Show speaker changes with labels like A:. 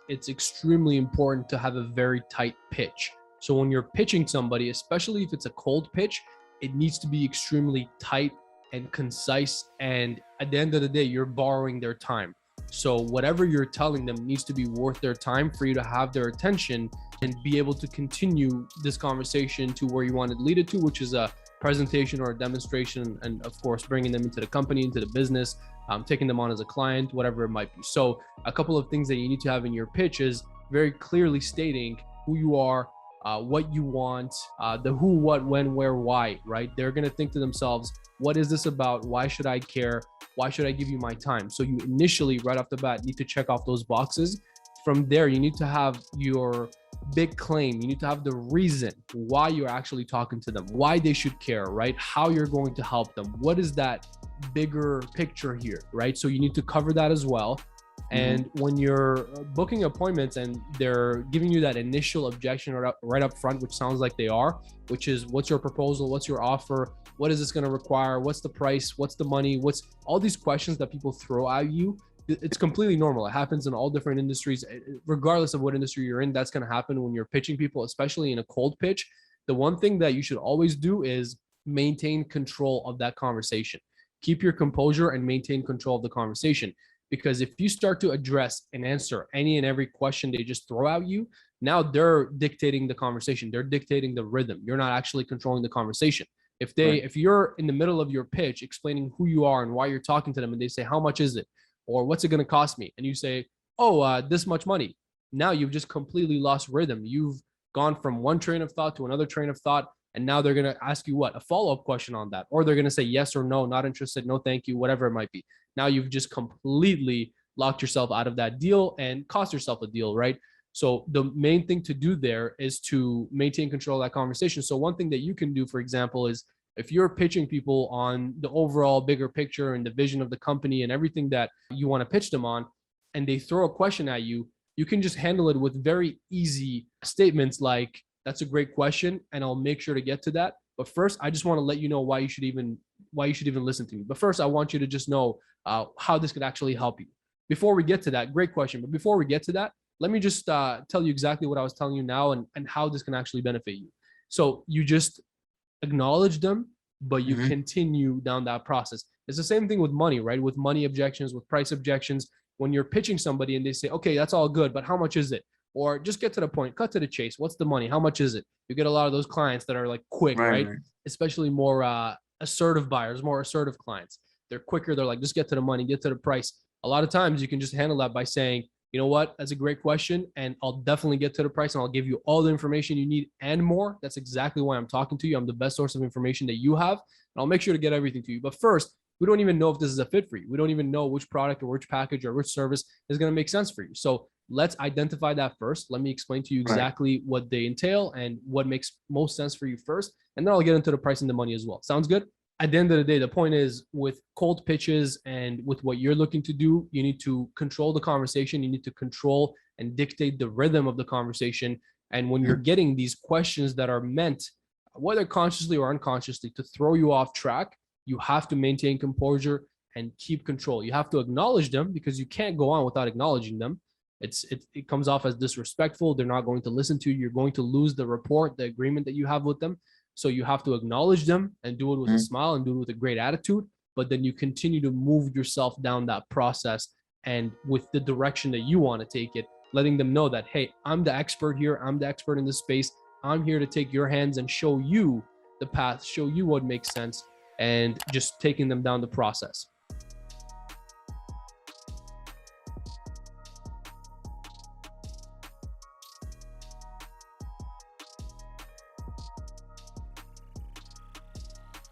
A: it's extremely important to have a very tight pitch. So when you're pitching somebody, especially if it's a cold pitch, it needs to be extremely tight and concise. And at the end of the day, you're borrowing their time. So whatever you're telling them needs to be worth their time for you to have their attention and be able to continue this conversation to where you want to lead it to, which is a presentation or a demonstration, and of course, bringing them into the company, into the business, taking them on as a client, whatever it might be. So a couple of things that you need to have in your pitch is very clearly stating who you are, what you want, the who, what, when, where, why, right? They're going to think to themselves, what is this about? Why should I care? Why should I give you my time? So you initially, right off the bat, need to check off those boxes. From there, you need to have your big claim. You need to have the reason why you're actually talking to them, why they should care, right? How you're going to help them. What is that bigger picture here, right? So you need to cover that as well. And when you're booking appointments and they're giving you that initial objection right up front, which sounds like they are, which is, what's your proposal? What's your offer? What is this going to require? What's the price? What's the money? What's all these questions that people throw at you? It's completely normal. It happens in all different industries, regardless of what industry you're in. That's going to happen when you're pitching people, especially in a cold pitch. The one thing that you should always do is maintain control of that conversation. Keep your composure and maintain control of the conversation. Because if you start to address and answer any and every question they just throw at you, now they're dictating the conversation. They're dictating the rhythm. You're not actually controlling the conversation. If you're in the middle of your pitch explaining who you are and why you're talking to them, and they say, how much is it? Or what's it going to cost me? And you say, this much money. Now you've just completely lost rhythm. You've gone from one train of thought to another train of thought. And now they're going to ask you a follow-up question on that, or they're going to say yes or no, not interested, no, thank you, whatever it might be. Now you've just completely locked yourself out of that deal and cost yourself a deal, right? So the main thing to do there is to maintain control of that conversation. So one thing that you can do, for example, is if you're pitching people on the overall bigger picture and the vision of the company and everything that you want to pitch them on, and they throw a question at you, you can just handle it with very easy statements like, that's a great question, and I'll make sure to get to that. But first, I just want to let you know why you should even listen to me. But first, I want you to just know how this could actually help you. Before we get to that, great question. But before we get to that, let me just tell you exactly what I was telling you now and how this can actually benefit you. So you just acknowledge them, but you continue down that process. It's the same thing with money, right? With money objections, with price objections. When you're pitching somebody and they say, okay, that's all good, but how much is it? Or just get to the point, cut to the chase. What's the money? How much is it? You get a lot of those clients that are like quick, right? Especially more assertive buyers, more assertive clients. They're quicker. They're like, just get to the money, get to the price. A lot of times you can just handle that by saying, you know what, that's a great question. And I'll definitely get to the price and I'll give you all the information you need and more. That's exactly why I'm talking to you. I'm the best source of information that you have. And I'll make sure to get everything to you. But first, we don't even know if this is a fit for you. We don't even know which product or which package or which service is going to make sense for you. So let's identify that first. Let me explain to you exactly what they entail and what makes most sense for you first. And then I'll get into the price and the money as well. Sounds good? At the end of the day, the point is with cold pitches and with what you're looking to do, you need to control the conversation. You need to control and dictate the rhythm of the conversation. And when you're getting these questions that are meant, whether consciously or unconsciously, to throw you off track, you have to maintain composure and keep control. You have to acknowledge them because you can't go on without acknowledging them. It comes off as disrespectful. They're not going to listen to you. You're going to lose the rapport, the agreement that you have with them. So you have to acknowledge them and do it with a smile and do it with a great attitude. But then you continue to move yourself down that process and with the direction that you want to take it, letting them know that, hey, I'm the expert here. I'm the expert in this space. I'm here to take your hands and show you the path, show you what makes sense, and just taking them down the process.